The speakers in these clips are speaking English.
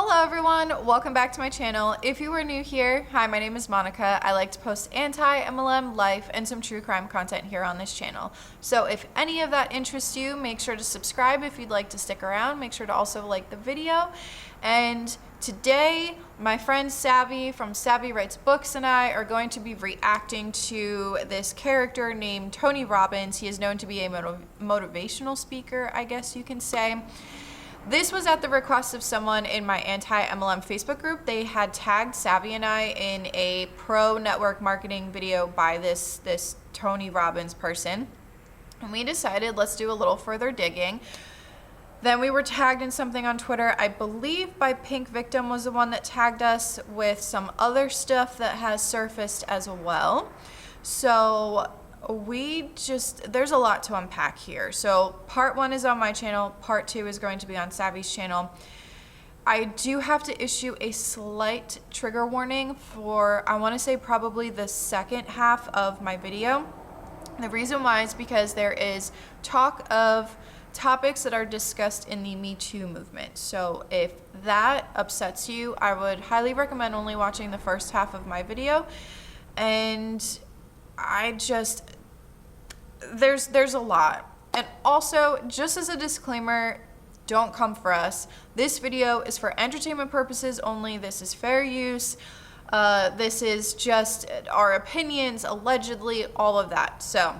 Hello everyone, welcome back to my channel. If you are new here, hi, my name is Monica. I like to post anti-MLM, life, and some true crime content here on this channel. So if any of that interests you, make sure to subscribe if you'd like to stick around. Make sure to also like the video. And today, my friend Savy from Savy Writes Books and I are going to be reacting to this character named Tony Robbins. He is known to be a motivational speaker, I guess you can say. This was at the request of someone in my anti-MLM Facebook group. They had tagged Savy and I in a pro network marketing video by this Tony Robbins person. And we decided, let's do a little further digging. Then we were tagged in something on Twitter. I believe by Pink Victim was the one that tagged us with some other stuff that has surfaced as well. So there's a lot to unpack here. So part one is on my channel, part two is going to be on Savy's channel. I do have to issue a slight trigger warning for, I want to say probably the second half of my video. The reason why is because there is talk of topics that are discussed in the Me Too movement. So if that upsets you, I would highly recommend only watching the first half of my video. And there's a lot. And also, just as a disclaimer, don't come for us. This video is for entertainment purposes only. This is fair use. This is just our opinions, allegedly, all of that. So,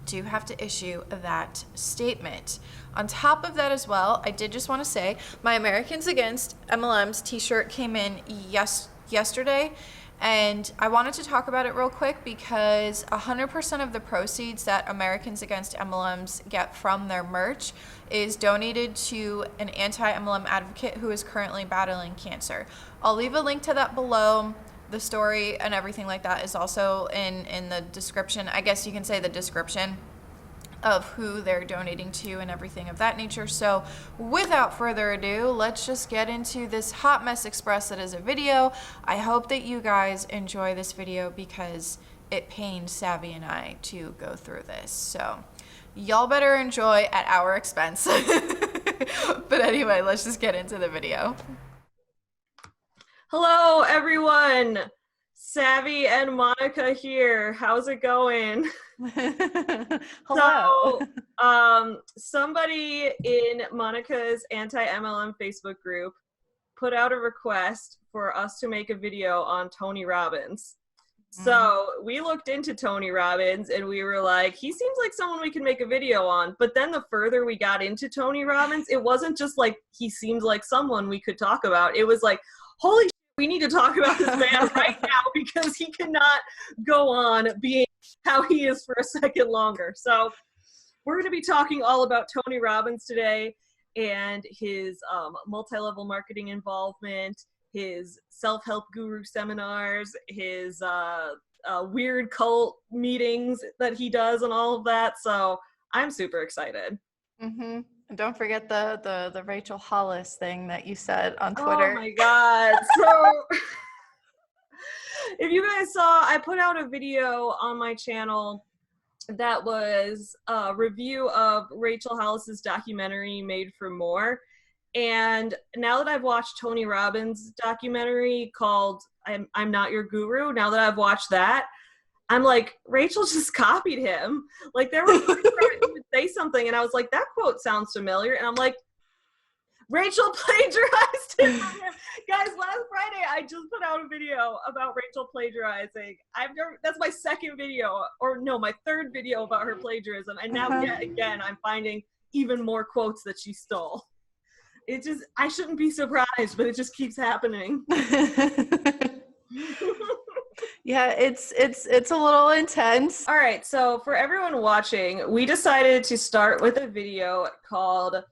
do have to issue that statement. On top of that as well, I did just want to say, my Americans Against MLM's t-shirt came in yesterday. And I wanted to talk about it real quick because 100% of the proceeds that Americans Against MLMs get from their merch is donated to an anti-MLM advocate who is currently battling cancer. I'll leave a link to that below. The story and everything like that is also in the description. I guess you can say the description of who they're donating to and everything of that nature. So without further ado, let's just get into this hot mess express that is a video. I hope that you guys enjoy this video because it pained Savy and I to go through this. So y'all better enjoy at our expense. But anyway, let's just get into the video. Hello everyone, Savy and Monica here. How's it going? Hello. So, somebody in Monica's anti-MLM Facebook group put out a request for us to make a video on Tony Robbins. So we looked into Tony Robbins and we were like, he seems like someone we can make a video on. But then the further we got into Tony Robbins, it wasn't just like he seems like someone we could talk about. It was like, holy shit, we need to talk about this man right now because he cannot go on being how he is for a second longer. So we're going to be talking all about Tony Robbins today and his multi-level marketing involvement, his self-help guru seminars, his weird cult meetings that he does and all of that. So I'm super excited. Mm-hmm. And don't forget the Rachel Hollis thing that you said on Twitter. Oh my God. So if you guys saw, I put out a video on my channel that was a review of Rachel Hollis's documentary Made for More. And now that I've watched Tony Robbins' documentary called I'm Not Your Guru, now that I've watched that, I'm like, Rachel just copied him. Like, there was he would say something, and I was like, that quote sounds familiar. And I'm like, Rachel plagiarized it from him. Guys, last Friday, I just put out a video about Rachel plagiarizing. That's my second video, or no, my third video about her plagiarism. And now, yet again, I'm finding even more quotes that she stole. I shouldn't be surprised, but it just keeps happening. Yeah, it's a little intense. All right, so for everyone watching, we decided to start with a video called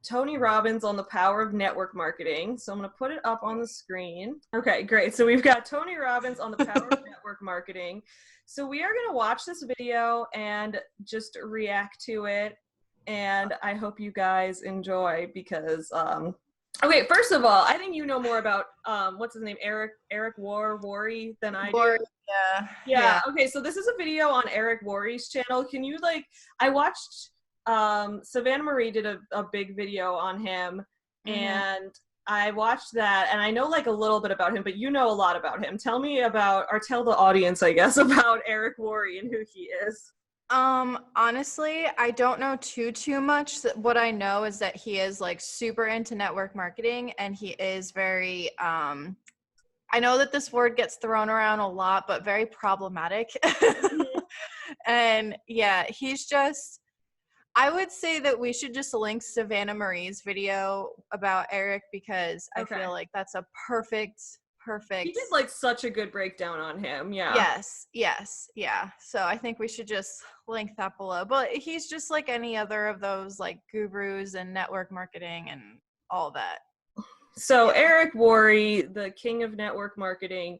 Tony Robbins on the Power of Network Marketing. So I'm going to put it up on the screen. Okay, great. So we've got Tony Robbins on the Power of Network Marketing. So we are going to watch this video and just react to it. And I hope you guys enjoy because okay, first of all, I think you know more about what's his name, Eric Worre than I do. Yeah. Okay, so this is a video on Eric Worre's channel. Can you I watched Savannah Marie did a big video on him, and I watched that, and I know like a little bit about him, but you know a lot about him. Tell me about, or tell the audience, I guess, about Eric Worre and who he is. Honestly, I don't know too much. What I know is that he is like super into network marketing, and he is very, I know that this word gets thrown around a lot, but very problematic. And yeah, he's just, I would say that we should just link Savannah Marie's video about Eric, because I feel like that's a perfect. He did like such a good breakdown on him. Yeah. Yes. Yeah. So I think we should just link that below. But he's just like any other of those like gurus and network marketing and all that. So Eric Worre, the king of network marketing,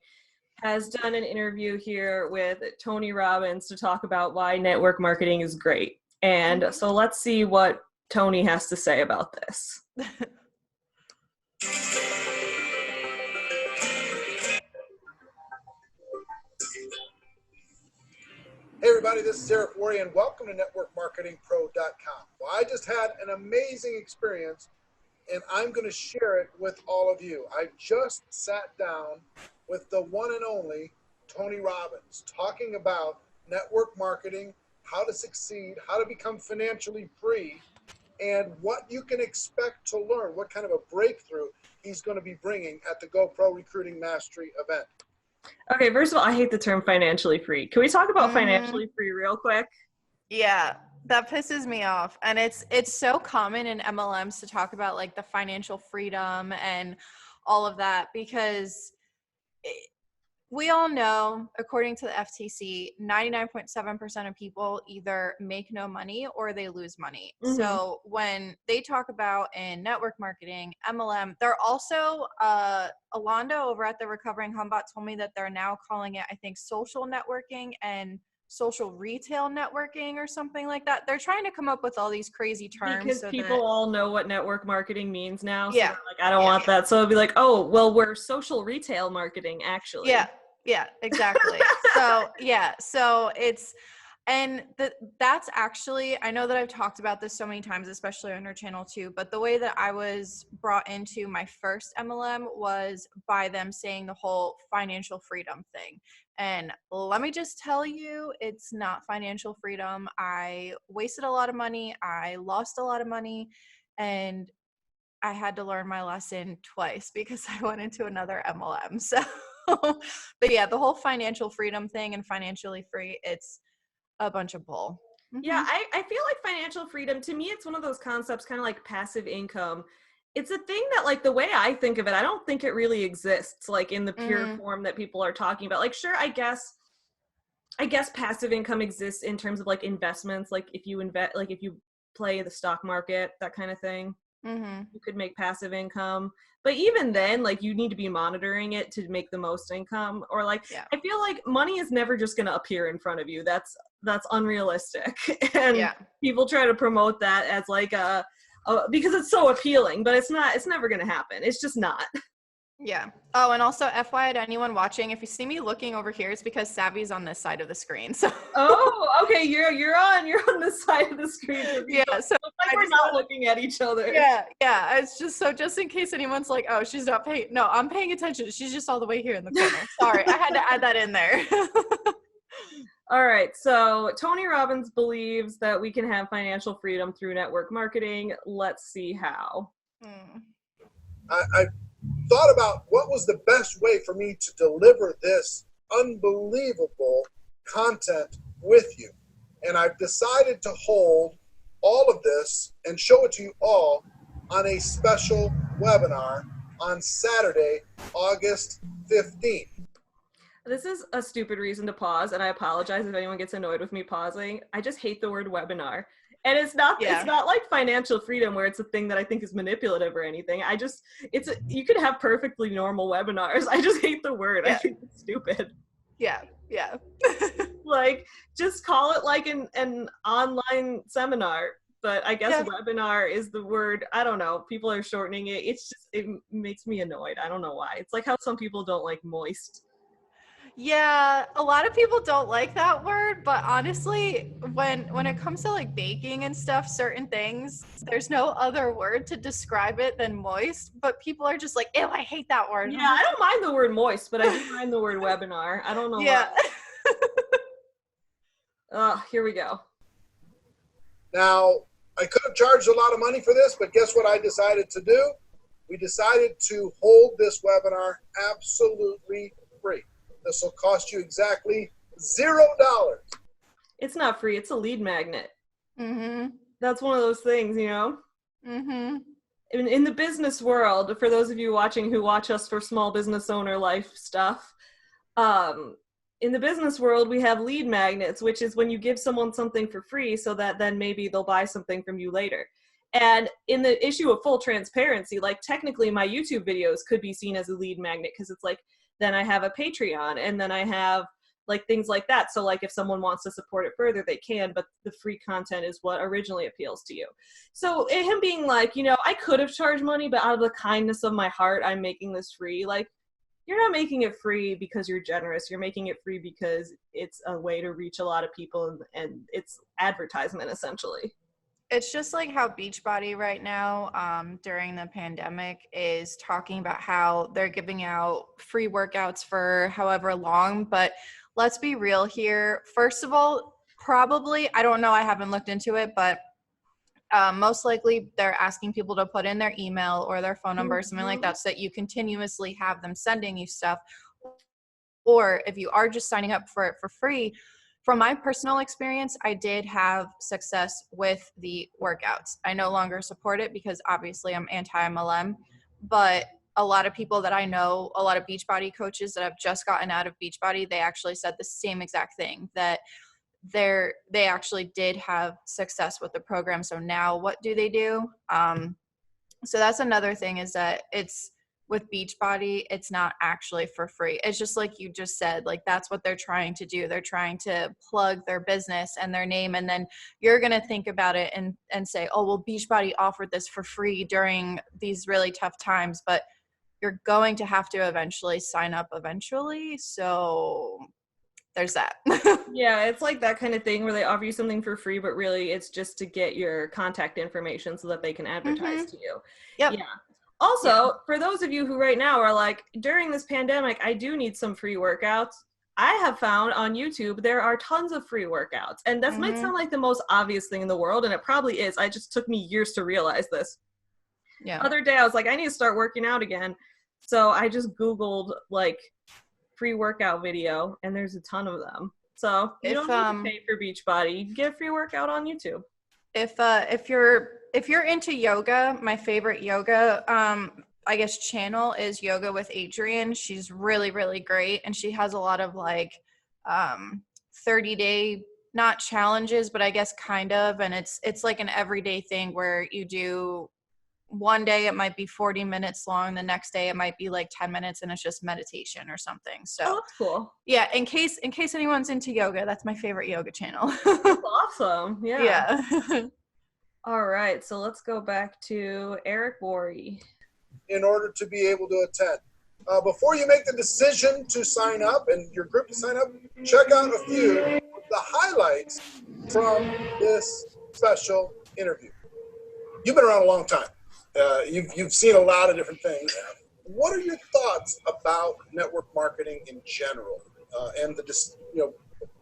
has done an interview here with Tony Robbins to talk about why network marketing is great. And so let's see what Tony has to say about this. Hey everybody, this is Eric Worre and welcome to NetworkMarketingPro.com. Well, I just had an amazing experience and I'm going to share it with all of you. I just sat down with the one and only Tony Robbins talking about network marketing, how to succeed, how to become financially free, and what you can expect to learn, what kind of a breakthrough he's going to be bringing at the GoPro Recruiting Mastery event. Okay, first of all, I hate the term financially free. Can we talk about financially free real quick? Yeah, that pisses me off. And it's so common in MLMs to talk about like the financial freedom and all of that, because we all know, according to the FTC, 99.7% of people either make no money or they lose money. So when they talk about in network marketing, MLM, they're also, Alonda over at the Recovering Homebot told me that they're now calling it, I think, social networking and social retail networking or something like that. They're trying to come up with all these crazy terms. Because so people all know what network marketing means now. So Yeah. they're like, I don't want that. So it'd be like, oh, well, we're social retail marketing, actually. Yeah, exactly. So it's, and that's actually, I know that I've talked about this so many times, especially on our channel too, but the way that I was brought into my first MLM was by them saying the whole financial freedom thing. And let me just tell you, it's not financial freedom. I wasted a lot of money. I lost a lot of money, and I had to learn my lesson twice because I went into another MLM. So, but yeah, the whole financial freedom thing and financially free, it's a bunch of bull. Yeah, I feel like financial freedom, to me, it's one of those concepts, kind of like passive income. It's a thing that, like, the way I think of it, I don't think it really exists, like, in the pure form that people are talking about. Like, sure, I guess passive income exists in terms of, like, investments. Like, if you invest, like, if you play the stock market, that kind of thing, you could make passive income. But even then, like, you need to be monitoring it to make the most income. Or, like, I feel like money is never just going to appear in front of you. That's unrealistic. And people try to promote that as like a because it's so appealing, but it's never going to happen. It's just not. Yeah. Oh, and also FYI to anyone watching, if you see me looking over here, it's because Savy's on this side of the screen. So oh, okay, you're on this side of the screen. Yeah, so like we're not looking at each other. Yeah. It's just so, just in case anyone's like, oh, she's not paying. No, I'm paying attention. She's just all the way here in the corner. Sorry, I had to add that in there. All right, so Tony Robbins believes that we can have financial freedom through network marketing. Let's see how. I thought about what was the best way for me to deliver this unbelievable content with you. And I've decided to hold all of this and show it to you all on a special webinar on Saturday, August 15th. This is a stupid reason to pause, and I apologize if anyone gets annoyed with me pausing. I just hate the word webinar. And it's not like financial freedom where it's a thing that I think is manipulative or anything. You could have perfectly normal webinars. I just hate the word. I think it's stupid. Yeah. Like, just call it like an online seminar. But I guess webinar is the word. I don't know. People are shortening it. It makes me annoyed. I don't know why. It's like how some people don't like moist. Yeah, a lot of people don't like that word, but honestly, when it comes to like baking and stuff, certain things, there's no other word to describe it than moist, but people are just like, ew, I hate that word. Yeah, I don't mind the word moist, but I do mind the word webinar. I don't know Yeah. why. Here we go. Now, I could have charged a lot of money for this, but guess what I decided to do? We decided to hold this webinar absolutely free. This will cost you exactly $0. It's not free. It's a lead magnet. Mm-hmm. That's one of those things, you know? Mm-hmm. In the business world, for those of you watching who watch us for small business owner life stuff, in the business world, we have lead magnets, which is when you give someone something for free so that then maybe they'll buy something from you later. And in the issue of full transparency, like technically my YouTube videos could be seen as a lead magnet because it's like, then I have a Patreon and then I have like things like that. So like if someone wants to support it further, they can, but the free content is what originally appeals to you. So him being like, you know, I could have charged money, but out of the kindness of my heart, I'm making this free. Like, you're not making it free because you're generous. You're making it free because it's a way to reach a lot of people and it's advertisement essentially. It's just like how Beachbody right now, during the pandemic, is talking about how they're giving out free workouts for however long. But let's be real here. First of all, probably, I don't know, I haven't looked into it, but most likely they're asking people to put in their email or their phone number or something like that so that you continuously have them sending you stuff. Or if you are just signing up for it for free, from my personal experience, I did have success with the workouts. I no longer support it because obviously I'm anti-MLM, but a lot of people that I know, a lot of Beachbody coaches that have just gotten out of Beachbody, they actually said the same exact thing, that they actually did have success with the program. So now what do they do? So that's another thing, is that it's with Beachbody, it's not actually for free. It's just like you just said, like that's what they're trying to do. They're trying to plug their business and their name. And then you're going to think about it and say, oh, well, Beachbody offered this for free during these really tough times, but you're going to have to eventually sign up eventually. So there's that. Yeah, it's like that kind of thing where they offer you something for free, but really it's just to get your contact information so that they can advertise to you. Yep. Yeah. Also, for those of you who right now are like, during this pandemic, I do need some free workouts. I have found on YouTube, there are tons of free workouts. And this might sound like the most obvious thing in the world, and it probably is. It just took me years to realize this. Yeah. The other day, I was like, I need to start working out again. So I just Googled like free workout video, and there's a ton of them. So you don't need to pay for Beachbody. You can get a free workout on YouTube. If you're into yoga, my favorite yoga I guess channel is Yoga with Adriene. She's really, really great, and she has a lot of like 30-day, not challenges, but I guess kind of, and it's like an everyday thing where you do, one day it might be 40 minutes long, the next day it might be like 10 minutes, and it's just meditation or something. So that's cool. Yeah, in case anyone's into yoga, that's my favorite yoga channel. That's awesome. Yeah. Yeah. All right, so let's go back to Eric Worre. In order to be able to attend. Before you make the decision to sign up and your group to sign up, check out a few of the highlights from this special interview. You've been around a long time. You've seen a lot of different things. What are your thoughts about network marketing in general?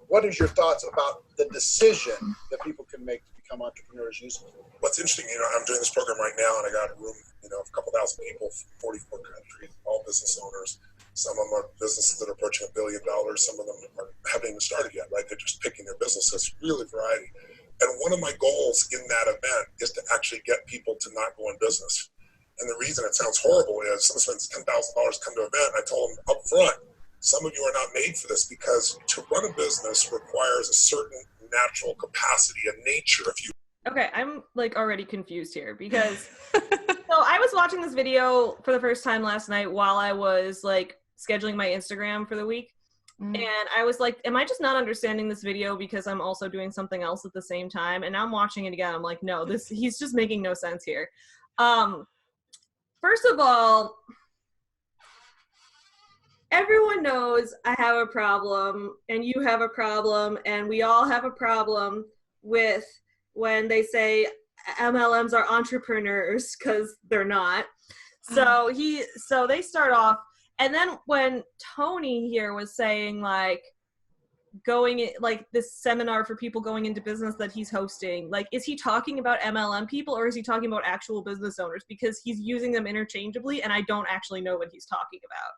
What is your thoughts about the decision that people can make to become entrepreneurs using it? What's interesting, I'm doing this program right now, and I got a room, of a couple thousand people from 44 countries, all business owners. Some of them are businesses that are approaching $1 billion. Some of them haven't even started yet, right? They're just picking their business. So it's really variety. And one of my goals in that event is to actually get people to not go in business. And the reason it sounds horrible is someone spends $10,000 to come to an event, and I told them up front, some of you are not made for this, because to run a business requires a certain natural capacity, a nature, if you. Okay, I'm like already confused here because so I was watching this video for the first time last night while I was like scheduling my Instagram for the week. And I was like, am I just not understanding this video because I'm also doing something else at the same time? And now I'm watching it again. I'm like, no, he's just making no sense here. First of all, everyone knows I have a problem and you have a problem and we all have a problem with when they say MLMs are entrepreneurs, because they're not. So they start off, and then when Tony here was saying like this seminar for people going into business that he's hosting, like, is he talking about MLM people or is he talking about actual business owners? Because he's using them interchangeably and I don't actually know what he's talking about.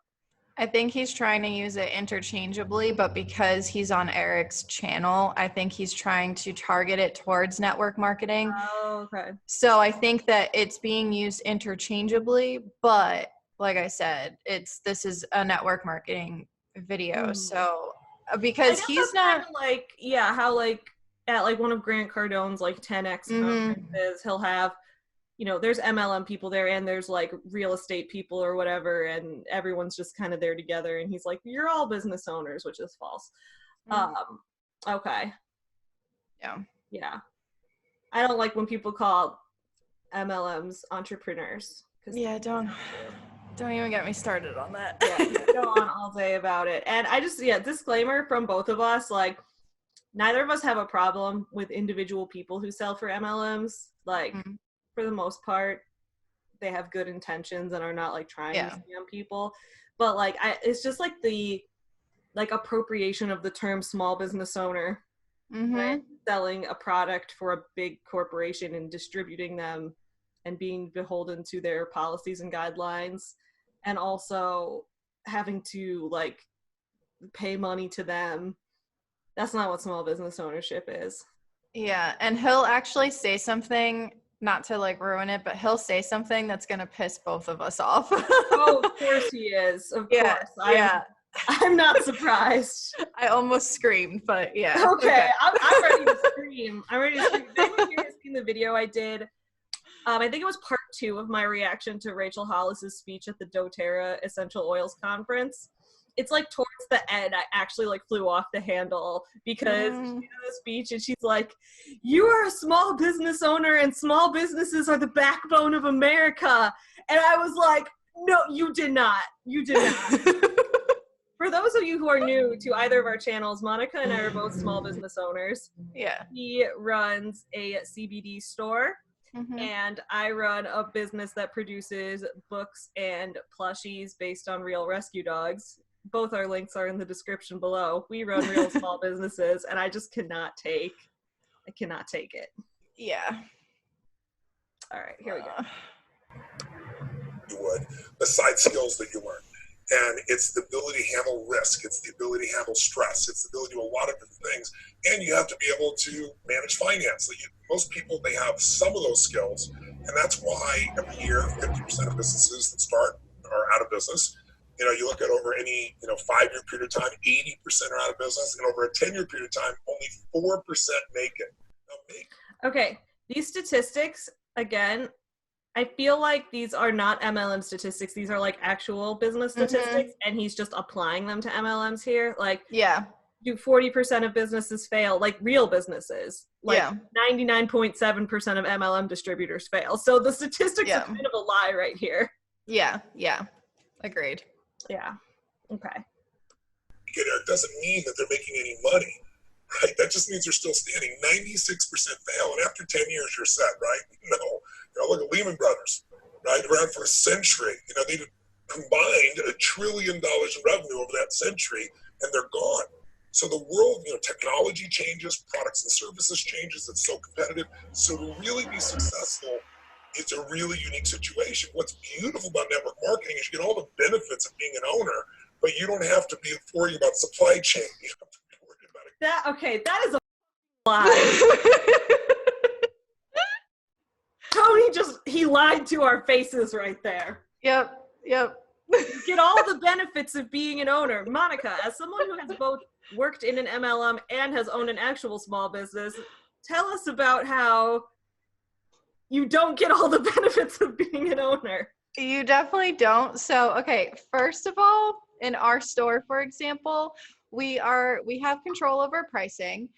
I think he's trying to use it interchangeably, but because he's on Eric's channel, I think he's trying to target it towards network marketing. Oh, okay. So I think that it's being used interchangeably, but like I said, this is a network marketing video. So because he's not like, yeah, how like at like one of Grant Cardone's like 10X conferences, he'll have, you know, there's MLM people there and there's like real estate people or whatever, and everyone's just kind of there together, and he's like, you're all business owners, which is false. Okay. Yeah. I don't like when people call MLMs entrepreneurs. Yeah, don't even get me started on that. Yeah, go on all day about it. And I just, disclaimer from both of us, like, neither of us have a problem with individual people who sell for MLMs. Like, for the most part, they have good intentions and are not like trying to scam people. But like, it's just like the appropriation of the term small business owner, right? Selling a product for a big corporation and distributing them and being beholden to their policies and guidelines, and also having to like pay money to them. That's not what small business ownership is. Yeah, and he'll actually say something, not to like ruin it, but he'll say something that's going to piss both of us off. Oh, of course he is. Of course. I'm not surprised. I almost screamed, but yeah. Okay. I'm ready to scream. If anyone here has seen the video I did, I think it was part 2 of my reaction to Rachel Hollis's speech at the doTERRA Essential Oils Conference. It's like towards the end, I actually like flew off the handle because she did a speech and she's like, you are a small business owner and small businesses are the backbone of America. And I was like, no, you did not. You did not. For those of you who are new to either of our channels, Monica and I are both small business owners. Yeah. He runs a CBD store. And I run a business that produces books and plushies based on real rescue dogs. Both our links are in the description below. We run real small businesses, and I just cannot take it. Yeah. All right, here we go. You would, besides skills that you learn. And it's the ability to handle risk. It's the ability to handle stress. It's the ability to do a lot of different things. And you have to be able to manage finance. Most people, they have some of those skills. And that's why every year, 50% of businesses that start are out of business. You know, you look at over any, 5-year period of time, 80% are out of business. And over a 10-year period of time, only 4% make it. Okay, these statistics, again, I feel like these are not MLM statistics. These are like actual business statistics, and he's just applying them to MLMs here. Like, do 40% of businesses fail? Like real businesses. Like 99.7% of MLM distributors fail. So the statistics are kind of a lie right here. Yeah. Agreed. Yeah. Okay. It doesn't mean that they're making any money, right? That just means they're still standing. 96% fail, and after 10 years, you're set, right? No. Look at Lehman Brothers, right? Around for a century. They combined $1 trillion in revenue over that century, and they're gone. So the world, technology changes, products and services changes. It's so competitive. So to really be successful, it's a really unique situation. What's beautiful about network marketing is you get all the benefits of being an owner, but you don't have to be worrying about supply chain. You don't have to be worried about it. That is a lie. Tony he lied to our faces right there. Yep. You get all the benefits of being an owner. Monica, as someone who has both worked in an MLM and has owned an actual small business, tell us about how you don't get all the benefits of being an owner. You definitely don't. So, okay, first of all, in our store, for example, we have control over pricing.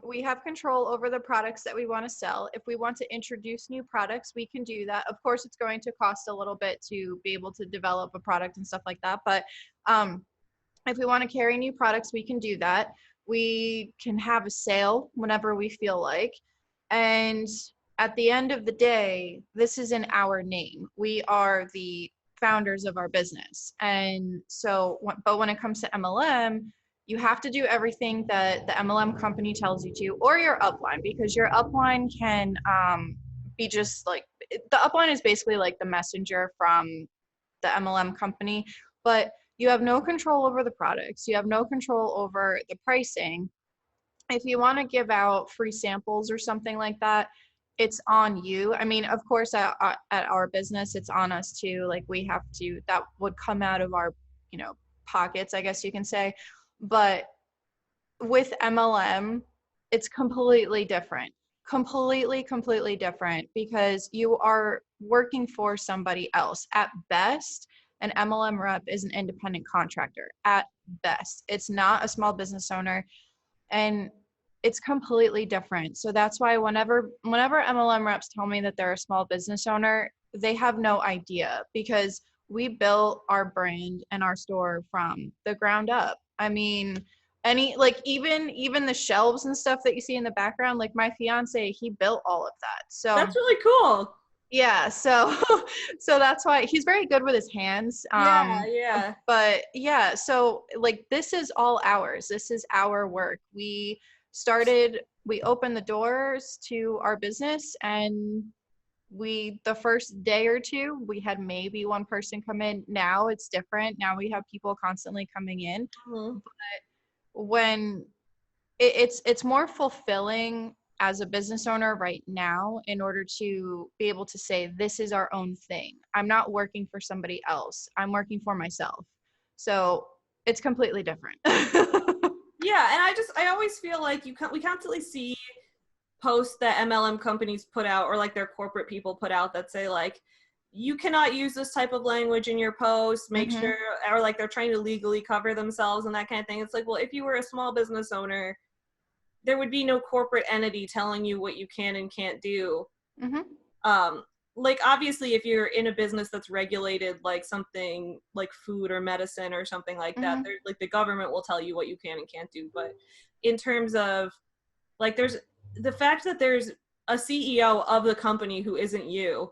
We have control over the products that we want to sell. If we want to introduce new products, we can do that. Of course, it's going to cost a little bit to be able to develop a product and stuff like that. But if we want to carry new products, we can do that. We can have a sale whenever we feel like. And at the end of the day, this is in our name. We are the founders of our business. And so, but when it comes to MLM, you have to do everything that the MLM company tells you to, or your upline, because your upline can be just like, the upline is basically like the messenger from the MLM company, but you have no control over the products. You have no control over the pricing. If you want to give out free samples or something like that, it's on you. I mean, of course, at our business, it's on us too. Like we have to, that would come out of our, pockets, I guess you can say. But with MLM, it's completely different. Completely different, because you are working for somebody else. At best, an MLM rep is an independent contractor. At best, it's not a small business owner, and it's completely different. So that's why whenever MLM reps tell me that they're a small business owner, they have no idea, because we built our brand and our store from the ground up. I mean, even the shelves and stuff that you see in the background, like my fiance, he built all of that. So that's really cool. Yeah, so that's why he's very good with his hands. Yeah. But yeah, so like this is all ours. This is our work. We opened the doors to our business, and the first day or two, we had maybe one person come in. Now it's different. Now we have people constantly coming in. But when it's more fulfilling as a business owner right now, in order to be able to say, this is our own thing. I'm not working for somebody else. I'm working for myself. So it's completely different. Yeah, and I always feel like we constantly see posts that MLM companies put out, or like their corporate people put out, that say like, you cannot use this type of language in your post, make sure, or like they're trying to legally cover themselves and that kind of thing. It's like, well, if you were a small business owner, there would be no corporate entity telling you what you can and can't do. Like obviously if you're in a business that's regulated, like something like food or medicine or something like that, there's like the government will tell you what you can and can't do. But in terms of like, there's the fact that there's a CEO of the company who isn't you,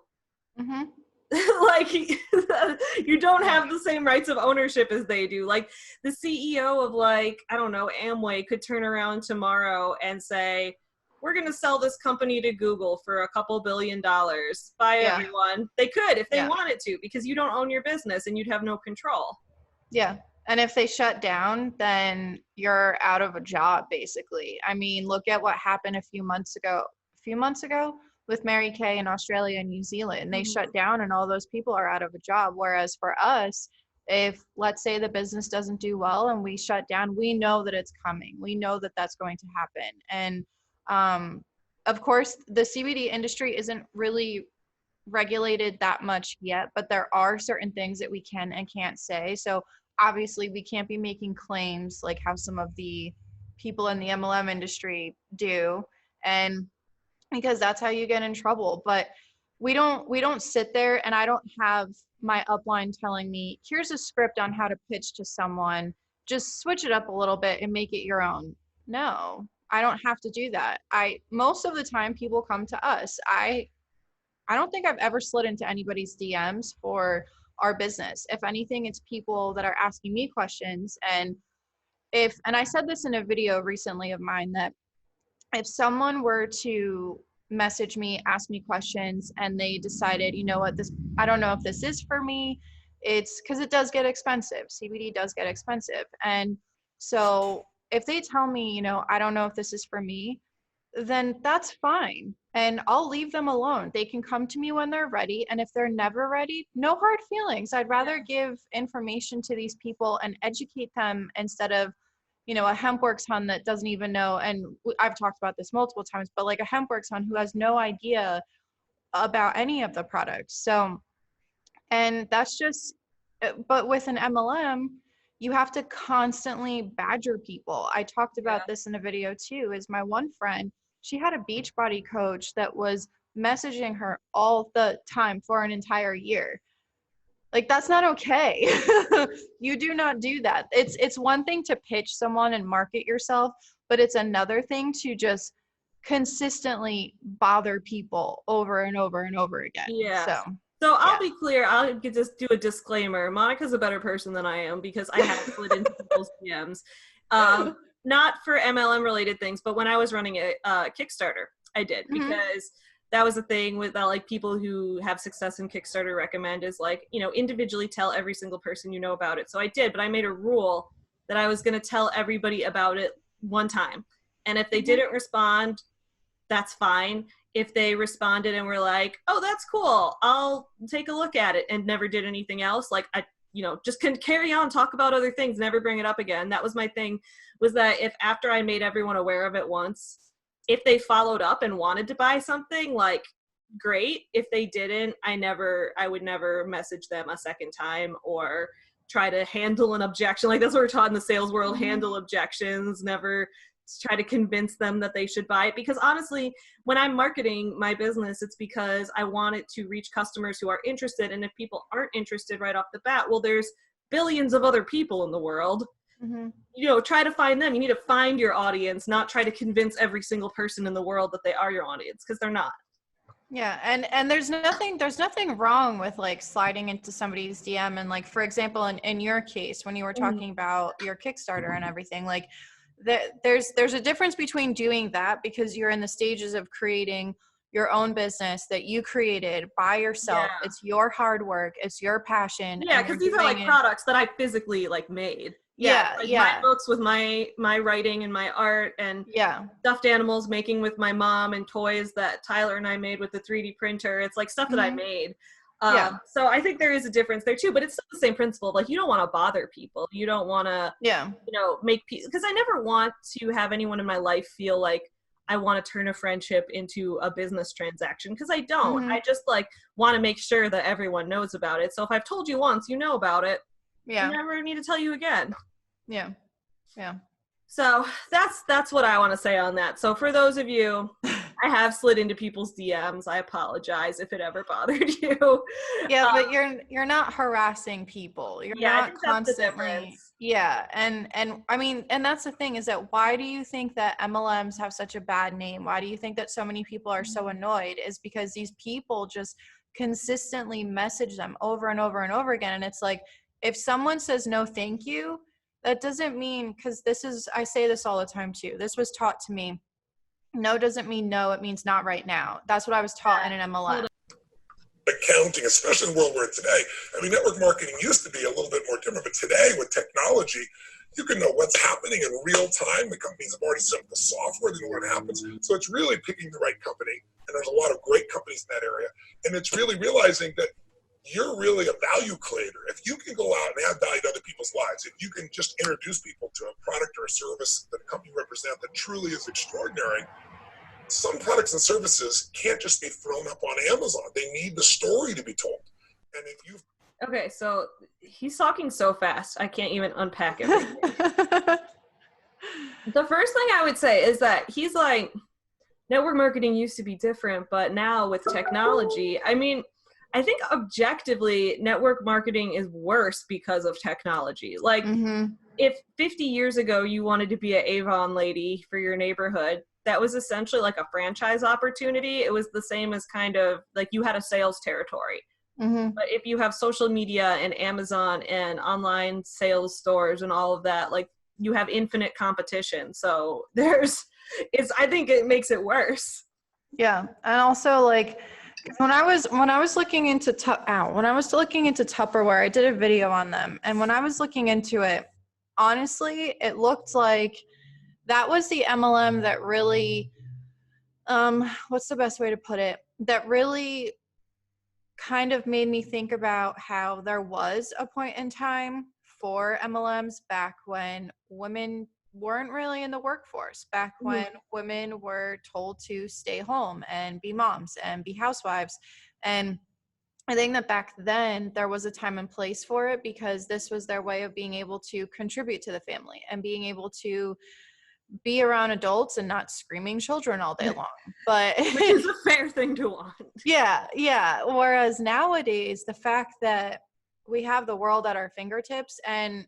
like you don't have the same rights of ownership as they do. Like the CEO of, like, I don't know, Amway could turn around tomorrow and say, we're going to sell this company to Google for $2 billion. Bye, everyone. They could if they wanted to, because you don't own your business and you'd have no control. Yeah. And if they shut down, then you're out of a job, basically. I mean, look at what happened a few months ago with Mary Kay in Australia and New Zealand. They shut down, and all those people are out of a job. Whereas for us, if let's say the business doesn't do well and we shut down, we know that it's coming. We know that that's going to happen. And of course, the CBD industry isn't really regulated that much yet, but there are certain things that we can and can't say. So obviously we can't be making claims like how some of the people in the MLM industry do, and because that's how you get in trouble. But we don't sit there, and I don't have my upline telling me, here's a script on how to pitch to someone, just switch it up a little bit and make it your own. No, I don't have to do that. Most of the time people come to us. I don't think I've ever slid into anybody's DMs for our business. If anything, it's people that are asking me questions. And I said this in a video recently of mine, that if someone were to message me, ask me questions, and they decided, you know what, I don't know if this is for me, it's because it does get expensive. CBD does get expensive. And so if they tell me, I don't know if this is for me, then that's fine. And I'll leave them alone. They can come to me when they're ready. And if they're never ready, no hard feelings. I'd rather give information to these people and educate them instead of, a hempworks hun that doesn't even know. And I've talked about this multiple times, but like a hempworks hun who has no idea about any of the products. So, and that's just, but with an MLM, you have to constantly badger people. I talked about this in a video too, is my one friend, she had a Beachbody coach that was messaging her all the time for an entire year. Like, that's not okay. You do not do that. It's one thing to pitch someone and market yourself, but it's another thing to just consistently bother people over and over and over again. Yeah. So I'll be clear. I'll just do a disclaimer. Monica's a better person than I am because I have slid into people's DMs. Not for MLM related things, but when I was running a Kickstarter, I did, because that was the thing with like people who have success in Kickstarter recommend is like, you know, individually tell every single person you know about it. So I did, but I made a rule that I was going to tell everybody about it one time. And if they didn't respond, that's fine. If they responded and were like, oh, that's cool, I'll take a look at it, and never did anything else, like, I, you know, just can carry on, talk about other things, never bring it up again. That was my thing, was that if after I made everyone aware of it once, if they followed up and wanted to buy something, like, great. If they didn't, I would never message them a second time or try to handle an objection. Like, that's what we're taught in the sales world, handle objections, never try to convince them that they should buy it. Because honestly, when I'm marketing my business, it's because I want it to reach customers who are interested. And if people aren't interested right off the bat, well, there's billions of other people in the world. You know, try to find them. You need to find your audience, not try to convince every single person in the world that they are your audience, because they're not. Yeah, and there's nothing wrong with like sliding into somebody's DM, and like, for example, in your case, when you were talking about your Kickstarter and everything, like, there's a difference between doing that because you're in the stages of creating your own business that you created by yourself. It's your hard work, it's your passion. Yeah, because these are like products that I physically like made. My books with my writing and my art, and stuffed animals making with my mom, and toys that Tyler and I made with the 3D printer. It's like stuff that I made. So I think there is a difference there too, but it's still the same principle. Like, you don't want to bother people. You don't want to, you know, make people, because I never want to have anyone in my life feel like I want to turn a friendship into a business transaction, because I don't. I just like want to make sure that everyone knows about it. So if I've told you once, you know about it. I never need to tell you again. So that's what I want to say on that. So for those of you, I have slid into people's DMs. I apologize if it ever bothered you. But you're not harassing people. You're not constantly. And I mean, and that's the thing, is that why do you think that MLMs have such a bad name? Why do you think that so many people are so annoyed? Is because these people just consistently message them over and over and over again. And it's like, if someone says no thank you, that doesn't mean, because I say this all the time too, this was taught to me, no doesn't mean no, it means not right now. That's what I was taught in an MLM. Accounting, especially in the world we're in today. I mean, network marketing used to be a little bit more different, but today with technology, you can know what's happening in real time. The companies have already set up the software, they know what happens. So it's really picking the right company, and there's a lot of great companies in that area. And it's really realizing that you're really a value creator. If you can go out and add value to other people's lives, if you can just introduce people to a product or a service that a company represents that truly is extraordinary, some products and services can't just be thrown up on Amazon. They need the story to be told. And if you Okay, so he's talking so fast, I can't even unpack everything. The first thing I would say is that he's like, network marketing used to be different, but now with technology, I mean, I think objectively, network marketing is worse because of technology. Like, if 50 years ago you wanted to be an Avon lady for your neighborhood, that was essentially like a franchise opportunity. It was the same as kind of like you had a sales territory. But if you have social media and Amazon and online sales stores and all of that, like, you have infinite competition. So I think it makes it worse. Yeah. And also, like, when I was looking into Tupperware, I did a video on them. And when I was looking into it, honestly, it looked like that was the MLM that really, what's the best way to put it? That really kind of made me think about how there was a point in time for MLMs back when women weren't really in the workforce, back when women were told to stay home and be moms and be housewives. And I think that back then there was a time and place for it because this was their way of being able to contribute to the family and being able to be around adults and not screaming children all day long. But Which is a fair thing to want. yeah. Whereas nowadays, the fact that we have the world at our fingertips, and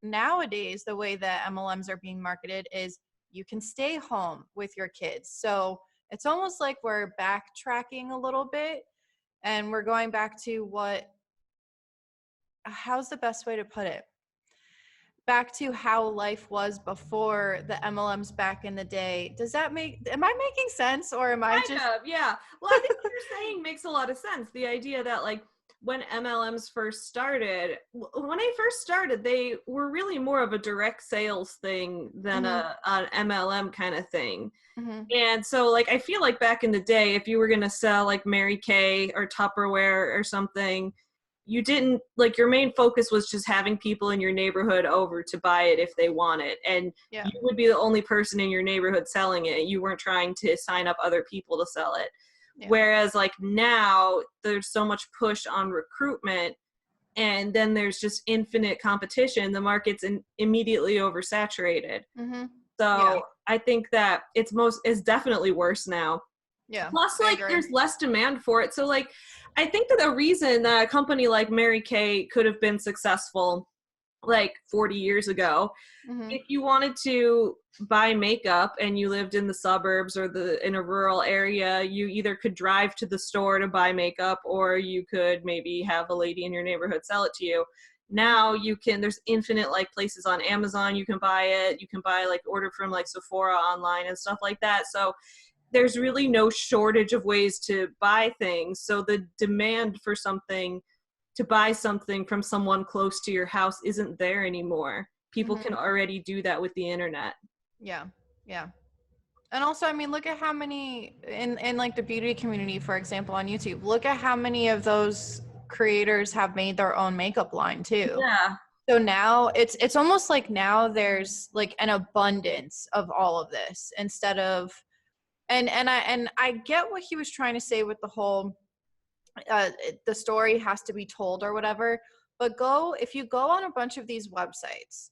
nowadays the way that MLMs are being marketed is you can stay home with your kids. So it's almost like we're backtracking a little bit and we're going back to how's the best way to put it? Back to how life was before the MLMs back in the day. Am I making sense, or am I Kind just? of, yeah. Well, I think what you're saying makes a lot of sense. The idea that like when MLMs first started, they were really more of a direct sales thing than an MLM kind of thing. Mm-hmm. And so like, I feel like back in the day, if you were going to sell like Mary Kay or Tupperware or something, you didn't like, your main focus was just having people in your neighborhood over to buy it if they want it. And Yeah. you would be the only person in your neighborhood selling it. You weren't trying to sign up other people to sell it. Yeah. Whereas like now there's so much push on recruitment, and then there's just infinite competition. The market's immediately oversaturated. Mm-hmm. So Yeah. I think that it's definitely worse now. Yeah. Plus, I like, agree. there's less demand for it. So, like, I think that the reason that a company like Mary Kay could have been successful, like, 40 years ago, Mm-hmm. if you wanted to buy makeup and you lived in the suburbs or in a rural area, you either could drive to the store to buy makeup, or you could maybe have a lady in your neighborhood sell it to you. Now there's infinite like places on Amazon you can buy it. You can buy like order from like Sephora online and stuff like that. So there's really no shortage of ways to buy things. So the demand for to buy something from someone close to your house isn't there anymore. People can already do that with the internet. Yeah. And also, I mean, look at how many in like the beauty community, for example, on YouTube, look at how many of those creators have made their own makeup line too. Yeah. So now it's almost like now there's like an abundance of all of this instead of, and I get what he was trying to say with the whole, the story has to be told or whatever, but if you go on a bunch of these websites,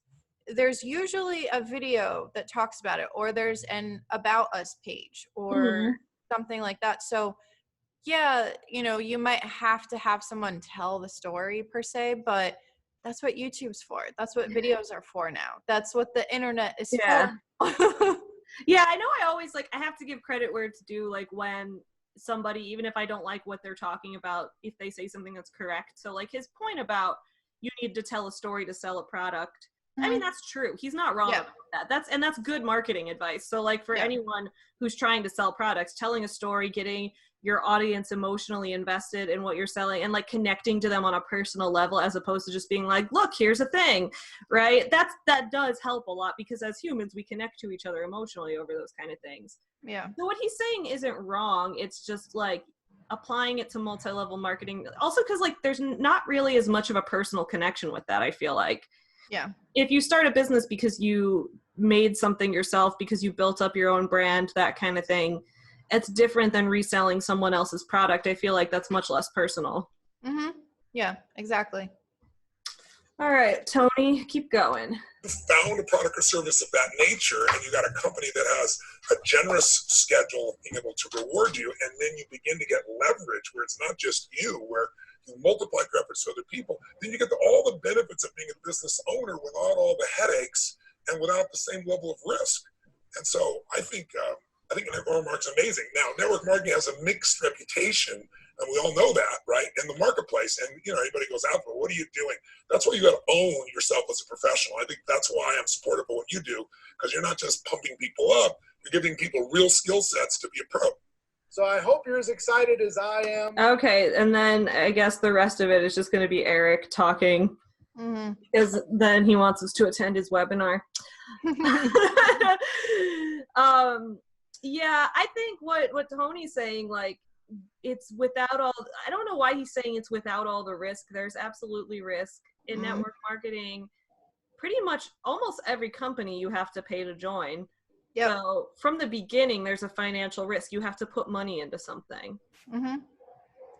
there's usually a video that talks about it, or there's an about us page or something like that. So yeah, you might have to have someone tell the story per se, but that's what YouTube's for. That's what videos are for now. That's what the internet is for. Yeah, I know. I have to give credit where it's due, like when somebody, even if I don't like what they're talking about, if they say something that's correct. So like his point about you need to tell a story to sell a product, I mean, that's true. He's not wrong about that. That's good marketing advice. So like for anyone who's trying to sell products, telling a story, getting your audience emotionally invested in what you're selling and like connecting to them on a personal level, as opposed to just being like, look, here's a thing, right? That does help a lot, because as humans, we connect to each other emotionally over those kind of things. Yeah. So what he's saying isn't wrong. It's just like applying it to multi-level marketing. Also, because like there's not really as much of a personal connection with that, I feel like. Yeah. If you start a business because you made something yourself, because you built up your own brand, that kind of thing, it's different than reselling someone else's product. I feel like that's much less personal. Mm-hmm. Yeah, exactly. All right, Tony, keep going. You found a product or service of that nature, and you got a company that has a generous schedule being able to reward you, and then you begin to get leverage where it's not just you, where you multiply your efforts to other people, then you get all the benefits of being a business owner without all the headaches and without the same level of risk. And so I think network marketing is amazing. Now, network marketing has a mixed reputation, and we all know that, right, in the marketplace. And, anybody goes out, but what are you doing? That's why you got to own yourself as a professional. I think that's why I'm supportive of what you do, because you're not just pumping people up, you're giving people real skill sets to be a pro. So I hope you're as excited as I am. Okay, and then I guess the rest of it is just going to be Eric talking, because then he wants us to attend his webinar. Yeah, I think what Tony's saying, like, it's without all, I don't know why he's saying it's without all the risk. There's absolutely risk in network marketing. Pretty much almost every company you have to pay to join. Yep. So from the beginning, there's a financial risk. You have to put money into something.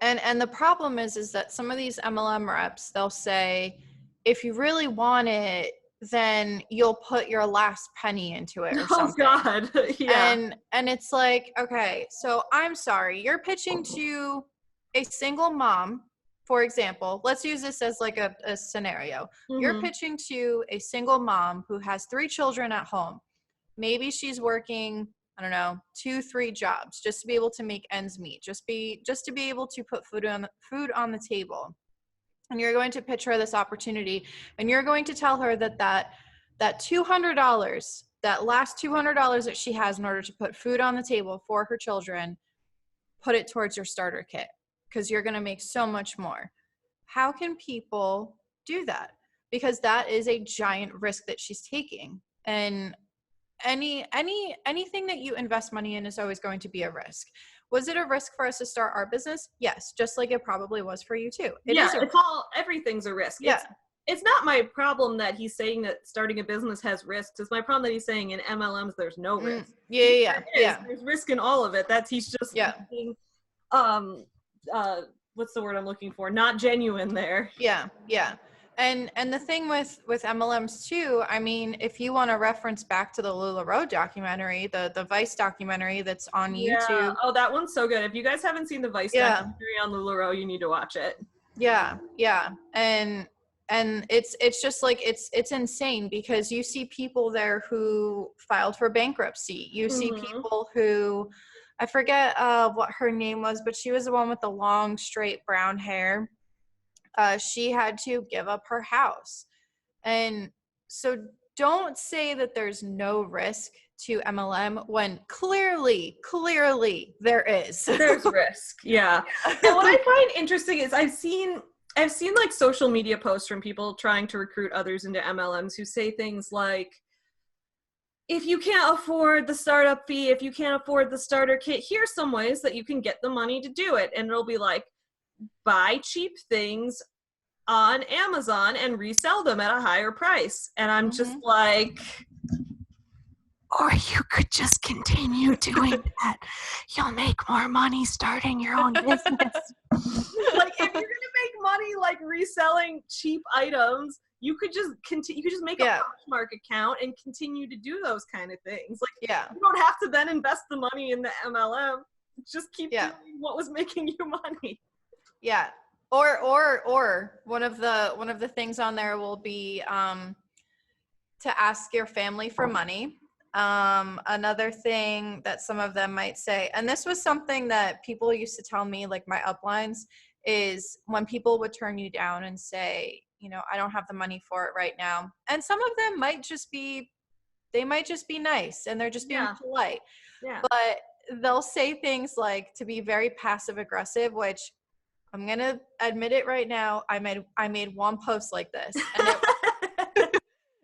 And the problem is that some of these MLM reps, they'll say, if you really want it, then you'll put your last penny into it or something. Oh God. Yeah. And it's like, okay, so I'm sorry, you're pitching to a single mom, for example. Let's use this as like a scenario. You're pitching to a single mom who has 3 children at home. Maybe she's working, I don't know, 2-3 jobs just to be able to make ends meet, just to be able to put food on the table. And you're going to pitch her this opportunity, and you're going to tell her that $200, that last $200 that she has in order to put food on the table for her children, put it towards your starter kit because you're going to make so much more. How can people do that? Because that is a giant risk that she's taking. And anything that you invest money in is always going to be a risk. Was it a risk for us to start our business? Yes, just like it probably was for you too. Everything's a risk. Yeah. It's not my problem that he's saying that starting a business has risks. It's my problem that he's saying in MLMs there's no risk. Yeah. There's risk in all of it. He's just being, what's the word I'm looking for? Not genuine there. Yeah. And the thing with MLMs too, I mean, if you want to reference back to the LuLaRoe documentary, the Vice documentary that's on YouTube. Oh, that one's so good. If you guys haven't seen the Vice documentary on LuLaRoe, you need to watch it. Yeah. And it's just like, it's insane because you see people there who filed for bankruptcy. You see people who, I forget what her name was, but she was the one with the long, straight brown hair. She had to give up her house. And so don't say that there's no risk to MLM when clearly there is. There's risk. Yeah. And what I find interesting is I've seen like social media posts from people trying to recruit others into MLMs who say things like, if you can't afford the startup fee, if you can't afford the starter kit, here's some ways that you can get the money to do it. And it'll be like, buy cheap things on Amazon and resell them at a higher price. And I'm just like, or you could just continue doing that. You'll make more money starting your own business. Like, if you're going to make money like reselling cheap items, you could just make a Poshmark account and continue to do those kind of things. Like, you don't have to then invest the money in the MLM. Just keep doing what was making you money. Yeah. Or one of the things on there will be to ask your family for money. Another thing that some of them might say, and this was something that people used to tell me, like my uplines, is when people would turn you down and say, I don't have the money for it right now. And some of them might just be nice and they're just being polite. Yeah. But they'll say things like, to be very passive aggressive, which I'm going to admit it right now. I made one post like this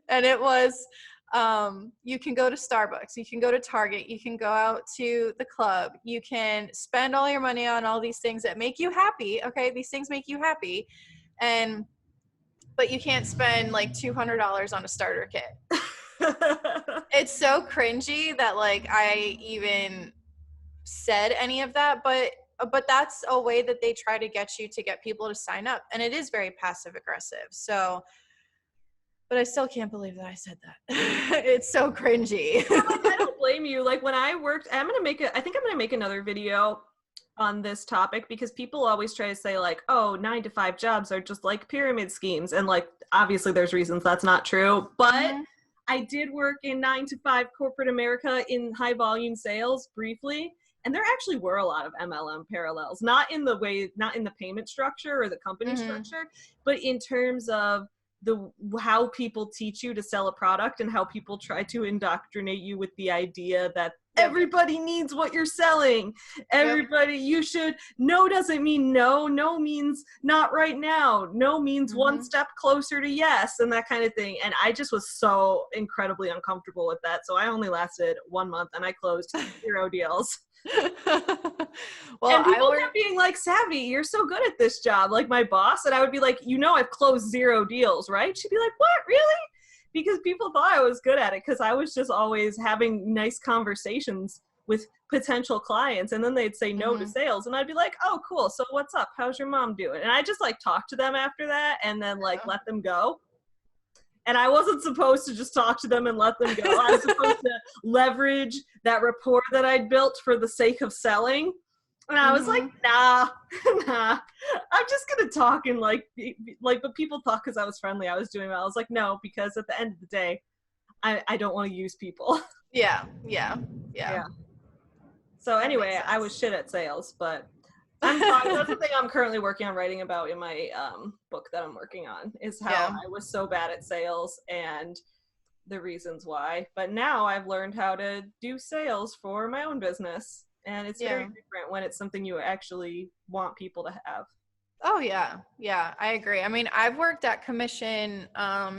and it was, you can go to Starbucks, you can go to Target, you can go out to the club, you can spend all your money on all these things that make you happy. Okay. These things make you happy. But you can't spend like $200 on a starter kit. It's so cringy that like I even said any of that, but that's a way that they try to get you to get people to sign up. And it is very passive aggressive. So, but I still can't believe that I said that. It's so cringy. I don't blame you. Like when I worked, I think I'm going to make another video on this topic because people always try to say like, oh, 9-to-5 jobs are just like pyramid schemes. And like, obviously there's reasons that's not true, but I did work in 9-to-5 corporate America in high volume sales briefly. And there actually were a lot of MLM parallels, not in the payment structure or the company structure, but in terms of how people teach you to sell a product and how people try to indoctrinate you with the idea that everybody needs what you're selling. Everybody, you should, no doesn't mean no. No means not right now. No means one step closer to yes, and that kind of thing. And I just was so incredibly uncomfortable with that. So I only lasted 1 month and I closed 0 deals. Well, and people kept being like, Savvy, you're so good at this job. Like my boss, and I would be like, I've closed 0 deals, right? She'd be like, what, really? Because people thought I was good at it because I was just always having nice conversations with potential clients, and then they'd say no to sales, and I'd be like, oh, cool, so what's up? How's your mom doing? And I just like talk to them after that and then like let them go. And I wasn't supposed to just talk to them and let them go. I was supposed to leverage that rapport that I'd built for the sake of selling. And I was like, nah, I'm just going to talk and like, but people thought because I was friendly, I was doing well. I was like, no, because at the end of the day, I don't want to use people. Yeah. So anyway, I was shit at sales, but that's the thing I'm currently working on writing about in my book that I'm working on, is how I was so bad at sales and the reasons why. But now I've learned how to do sales for my own business, and it's very different when it's something you actually want people to have. Oh yeah, I agree. I mean, I've worked at commission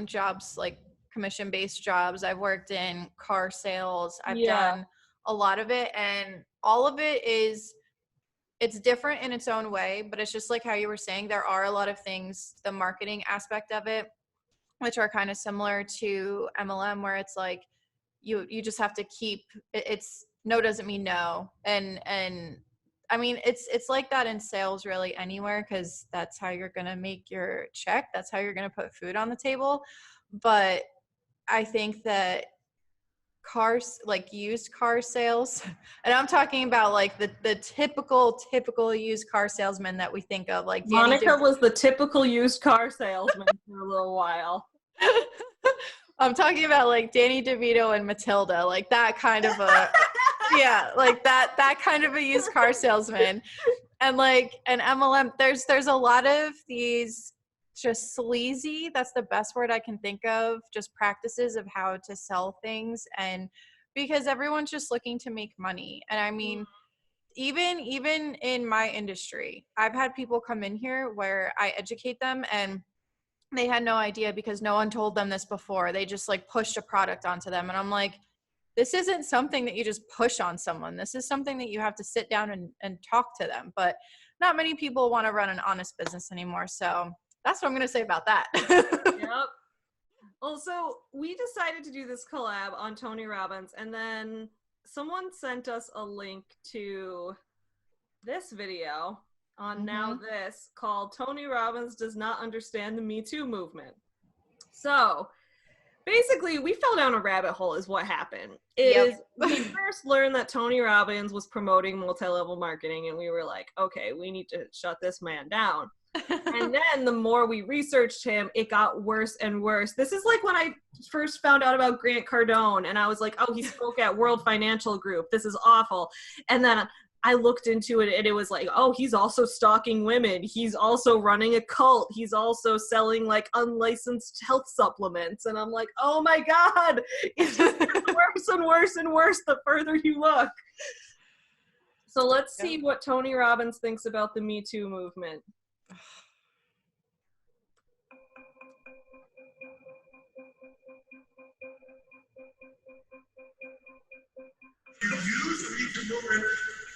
jobs, like commission-based jobs. I've worked in car sales. I've done a lot of it, and all of it is, it's different in its own way, but it's just like how you were saying, there are a lot of things, the marketing aspect of it, which are kind of similar to MLM, where it's like you just have to keep it's no doesn't mean no, and I mean it's like that in sales really anywhere, because that's how you're gonna make your check, that's how you're gonna put food on the table. But I think that cars, like used car sales, and I'm talking about like the typical used car salesman that we think of, like Monica was the typical used car salesman for a little while. I'm talking about like Danny DeVito and Matilda, like that kind of a like that kind of a used car salesman. And like an MLM, there's a lot of these just sleazy, that's the best word I can think of, just practices of how to sell things. And because everyone's just looking to make money. And I mean, even in my industry, I've had people come in here where I educate them and they had no idea because no one told them this before. They just like pushed a product onto them. And I'm like, this isn't something that you just push on someone. This is something that you have to sit down and talk to them. But not many people want to run an honest business anymore. So that's what I'm going to say about that. Yep. Also, we decided to do this collab on Tony Robbins, and then someone sent us a link to this video on Now This called Tony Robbins Does Not Understand the Me Too Movement. So basically, we fell down a rabbit hole is what happened. We first learned that Tony Robbins was promoting multi-level marketing, and we were like, okay, we need to shut this man down. And then the more we researched him, it got worse and worse. This is like when I first found out about Grant Cardone, and I was like, oh, he spoke at World Financial Group. This is awful. And then I looked into it, and it was like, oh, he's also stalking women. He's also running a cult. He's also selling like unlicensed health supplements. And I'm like, oh my God, it just gets worse and worse and worse the further you look. So let's see what Tony Robbins thinks about the Me Too movement. You use the Me Too movement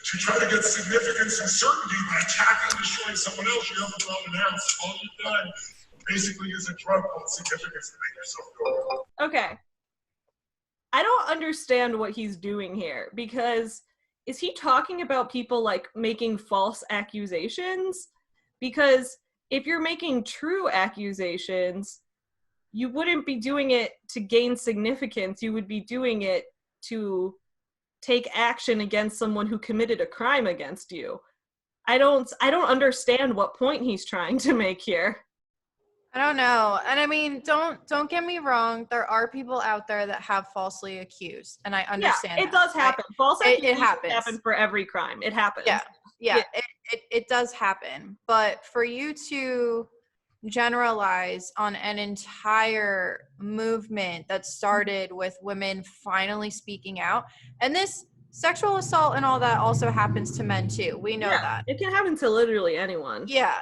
to try to get significance and certainty by attacking and destroying someone else. You have to go out and announce all you've done. Basically, use a drug called significance to make yourself go. Okay. I don't understand what he's doing here, because is he talking about people like making false accusations? Because if you're making true accusations, you wouldn't be doing it to gain significance. You would be doing it to take action against someone who committed a crime against you. I don't understand what point he's trying to make here. I don't know. And I mean, don't get me wrong. There are people out there that have falsely accused, and I understand it does happen. Right? False accusations happens. happen for every crime. It happens. Yeah. It does happen. But for you to generalize on an entire movement that started with women finally speaking out, and this sexual assault and all that also happens to men too. We know that. It can happen to literally anyone. Yeah.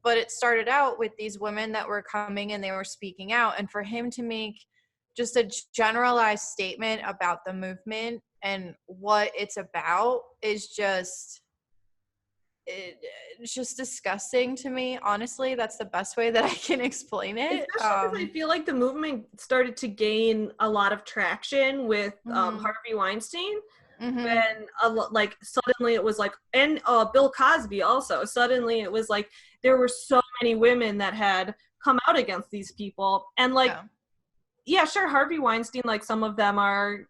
But it started out with these women that were coming and they were speaking out. And for him to make just a generalized statement about the movement and what it's about is just, it's just disgusting to me. Honestly, that's the best way that I can explain it. Especially because I feel like the movement started to gain a lot of traction with Harvey Weinstein. when like suddenly it was like, and Bill Cosby also, suddenly it was like there were so many women that had come out against these people, and like yeah, sure, Harvey Weinstein, like some of them are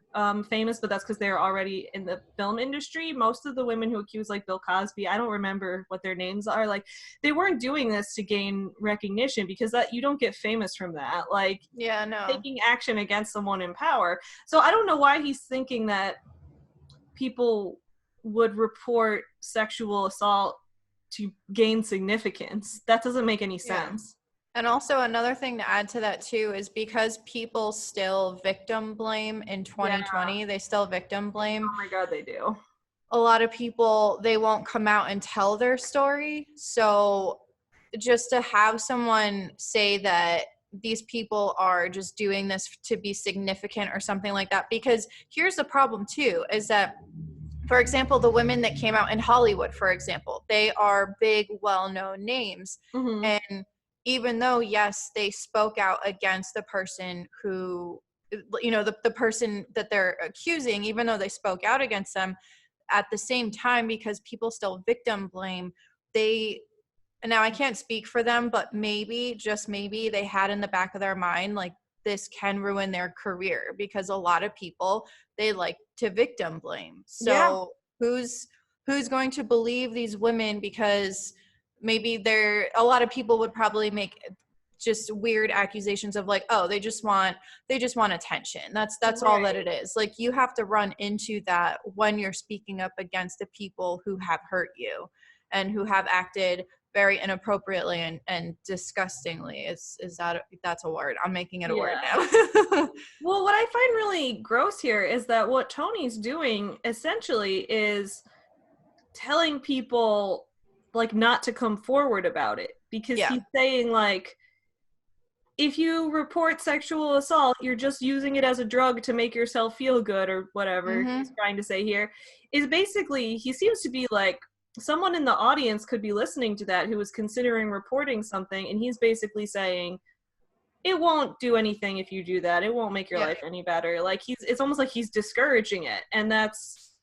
famous, but that's because they're already in the film industry. Most of the women who accuse like Bill Cosby, I don't remember what their names are, like they weren't doing this to gain recognition, because that you don't get famous from that, like taking action against someone in power. So I don't know why he's thinking that people would report sexual assault to gain significance. That doesn't make any sense. And also another thing to add to that too is because people still victim blame in 2020, they still victim blame. Oh my God, they do. A lot of people, they won't come out and tell their story. So just to have someone say that these people are just doing this to be significant or something like that, because here's the problem too, is that, for example, the women that came out in Hollywood, for example, they are big, well-known names. And even though, yes, they spoke out against the person who, you know, the person that they're accusing, even though they spoke out against them, at the same time, because people still victim blame, now I can't speak for them, but maybe, just maybe, they had in the back of their mind, like, this can ruin their career, because a lot of people, they like to victim blame. So who's going to believe these women? Because maybe a lot of people would probably make just weird accusations of like, oh, they just want attention. That's all that it is. Like, you have to run into that when you're speaking up against the people who have hurt you and who have acted very inappropriately and disgustingly. That's a word? I'm making it a word now. Well, what I find really gross here is that what Tony's doing essentially is telling people like not to come forward about it, because he's saying like, if you report sexual assault, you're just using it as a drug to make yourself feel good, or whatever he's trying to say here. Is basically, he seems to be like, someone in the audience could be listening to that who was considering reporting something, and he's basically saying, it won't do anything if you do that. It won't make your life any better. Like, it's almost like he's discouraging it, and that's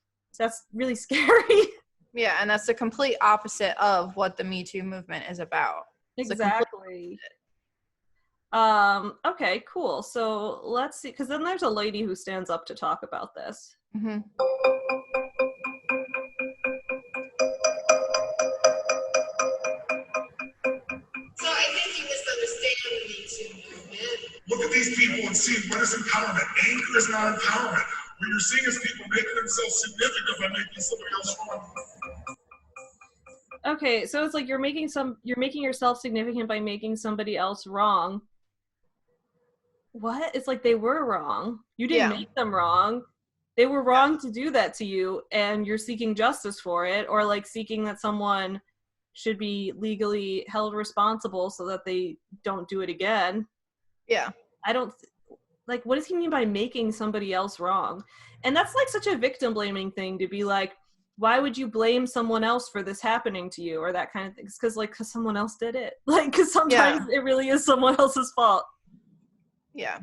really scary. Yeah, and that's the complete opposite of what the Me Too movement is about. Exactly. Okay, cool. So let's see, because then there's a lady who stands up to talk about this. So I think you misunderstand the Me Too movement. Look at these people and see what is empowerment. Anger is not empowerment. What you're seeing is people making themselves significant by making somebody else wrong. Okay, so it's like you're making yourself significant by making somebody else wrong. What? It's like they were wrong. You didn't make them wrong. They were wrong to do that to you, and you're seeking justice for it, or like seeking that someone should be legally held responsible so that they don't do it again. Yeah. I don't like, what does he mean by making somebody else wrong? And that's like such a victim blaming thing, to be like, why would you blame someone else for this happening to you, or that kind of thing? It's because someone else did it. Like, because sometimes it really is someone else's fault. Yeah.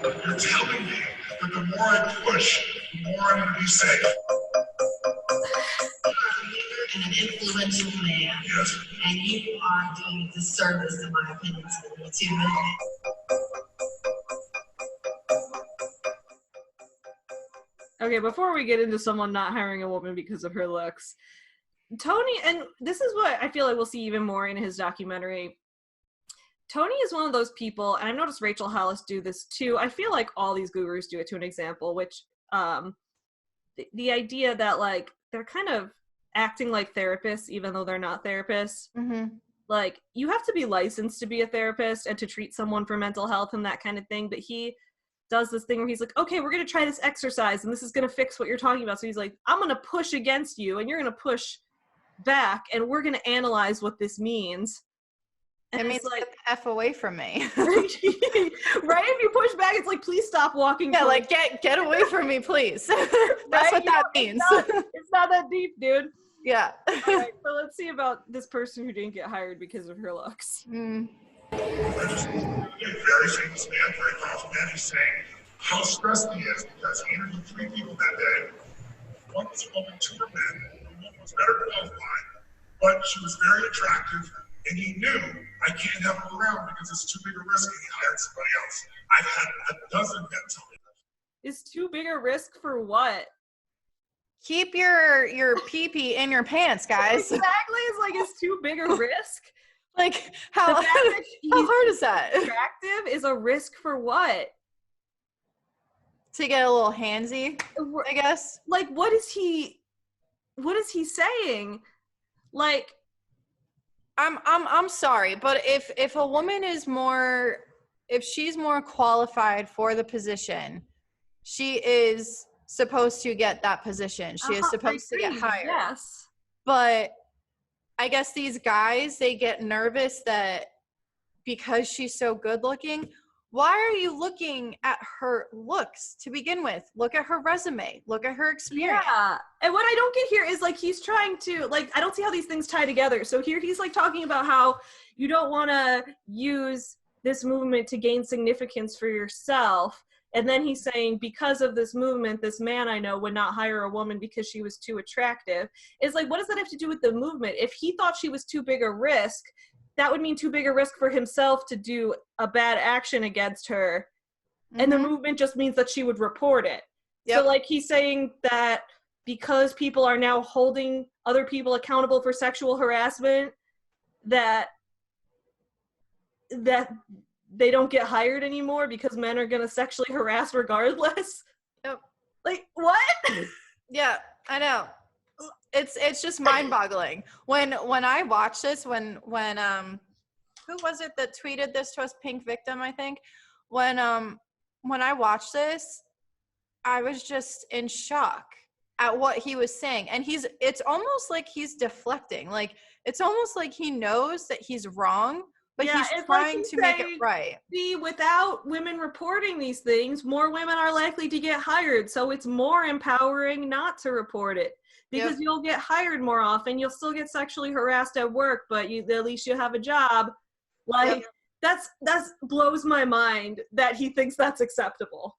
You're telling me that the more I push, the more I'm going to be safe. You are a leader and an influential man. Yes. And you are doing a disservice, in my opinion, to the Me Too movement. Okay, before we get into someone not hiring a woman because of her looks, Tony, and this is what I feel like we'll see even more in his documentary, Tony is one of those people, and I've noticed Rachel Hollis do this too. I feel like all these gurus do it to an example, which the idea that like they're kind of acting like therapists even though they're not therapists. Like, you have to be licensed to be a therapist and to treat someone for mental health and that kind of thing, but he does this thing where he's like, okay, we're going to try this exercise and this is going to fix what you're talking about. So he's like, I'm going to push against you and you're going to push back and we're going to analyze what this means. And it means like, get the F away from me. Right? If you push back, it's like, please stop walking. Yeah, like get away from me, please. That's right? what that means. It's not that deep, dude. Yeah. All right, so let's see about this person who didn't get hired because of her looks. Mm. A very famous man, very powerful man. He's saying how stressed he is because he interviewed 3 people that day. One was a woman, 2 were men. The woman was better qualified, but she was very attractive, and he knew I can't have her around because it's too big a risk, and he hired somebody else. I've had a dozen men tell me that. Is too big a risk for what? Keep your pee-pee in your pants, guys. Exactly, it's like, is too big a risk? Like, The how fact that how he's hard is that? attractive is a risk for what? To get a little handsy, I guess. Like, what is he saying? Like, I'm sorry, but if a woman is if she's more qualified for the position, she is supposed to get that position. She is supposed to get hired. Yes. But I guess these guys, they get nervous that because she's so good looking, why are you looking at her looks to begin with? Look at her resume. Look at her experience. Yeah. And what I don't get here is, like, he's trying to, like, I don't see how these things tie together. So here he's, like, talking about how you don't want to use this movement to gain significance for yourself. And then he's saying, because of this movement, this man I know would not hire a woman because she was too attractive. It's like, what does that have to do with the movement? If he thought she was too big a risk, that would mean too big a risk for himself to do a bad action against her. Mm-hmm. And the movement just means that she would report it. Yep. So, like, he's saying that because people are now holding other people accountable for sexual harassment, that they don't get hired anymore because men are going to sexually harass regardless. Yep. Like, what? Yeah, I know. It's just mind-boggling. When I watched this, when who was it that tweeted this to us? Pink Victim, I think. When I watched this, I was just in shock at what he was saying. And it's almost like he's deflecting. Like, it's almost like he knows that he's wrong, but he's trying to make it right. See, without women reporting these things, more women are likely to get hired. So it's more empowering not to report it. Because you'll get hired more often. You'll still get sexually harassed at work, but at least you have a job. Like, that's blows my mind that he thinks that's acceptable.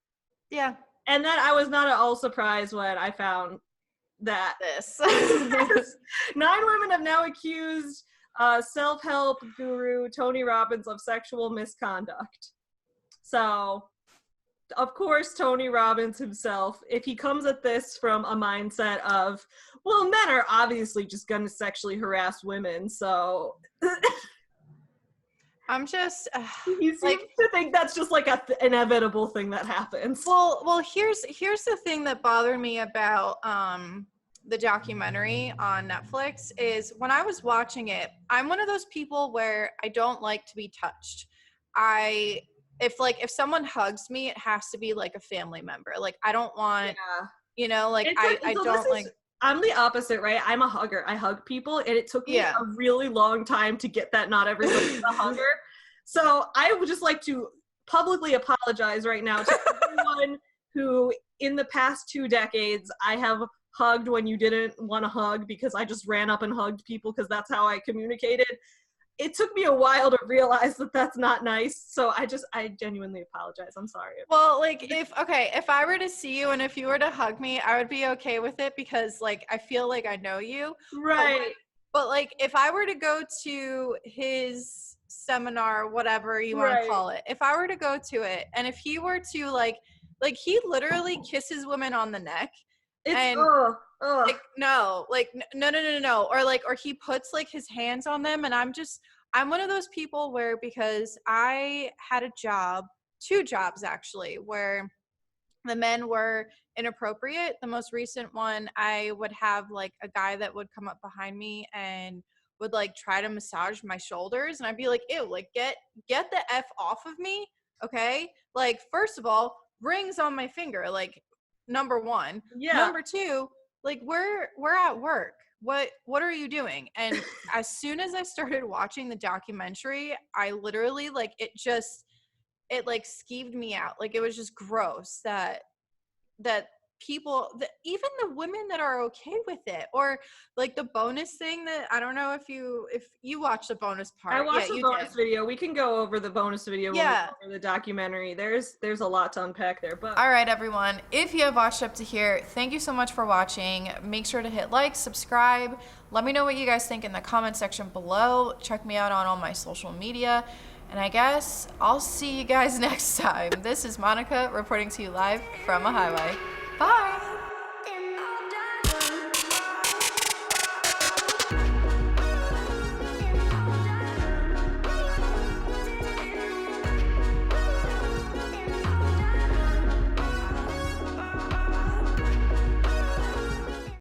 Yeah. And then I was not at all surprised when I found that. This. 9 women have now accused self-help guru Tony Robbins of sexual misconduct. So, of course, Tony Robbins himself, if he comes at this from a mindset of, well, men are obviously just going to sexually harass women, so I'm just he seems to think that's just like an inevitable thing that happens. Well, here's the thing that bothered me about the documentary on Netflix is when I was watching it, I'm one of those people where I don't like to be touched. If someone hugs me, it has to be like a family member. Like, I don't want, I'm the opposite, right? I'm a hugger. I hug people, and it took me a really long time to get that not everybody's a hugger. So I would just like to publicly apologize right now to everyone who, in the past 2 decades, I have hugged when you didn't want to hug because I just ran up and hugged people because that's how I communicated. It took me a while to realize that that's not nice. So I genuinely apologize. I'm sorry. Well, like, if I were to see you and if you were to hug me, I would be okay with it because, like, I feel like I know you. Right. But like, if I were to go to his seminar, whatever you want to call it, if I were to go to it and if he were to like he literally kisses women on the neck. No. Or he puts like his hands on them, and I'm one of those people where, because I had a job, 2 jobs actually, where the men were inappropriate. The most recent one, I would have like a guy that would come up behind me and would like try to massage my shoulders, and I'd be like, ew, like get the F off of me. Okay. Like, first of all, rings on my finger, like, number 1. Yeah. Number 2, like, we're at work. What are you doing? And as soon as I started watching the documentary, I literally, like, it like skeeved me out. Like, it was just gross that people, even the women that are okay with it, or like the bonus thing that I don't know if you watched the bonus part. I watched Yeah, the you bonus did. video. We can go over the bonus video when we go over the documentary. There's a lot to unpack there. But All right, everyone. If you have watched up to here, thank you so much for watching. Make sure to hit like, subscribe. Let me know what you guys think in the comment section below. Check me out on all my social media. And I guess I'll see you guys next time. This is Monica reporting to you live from a highway. Bye.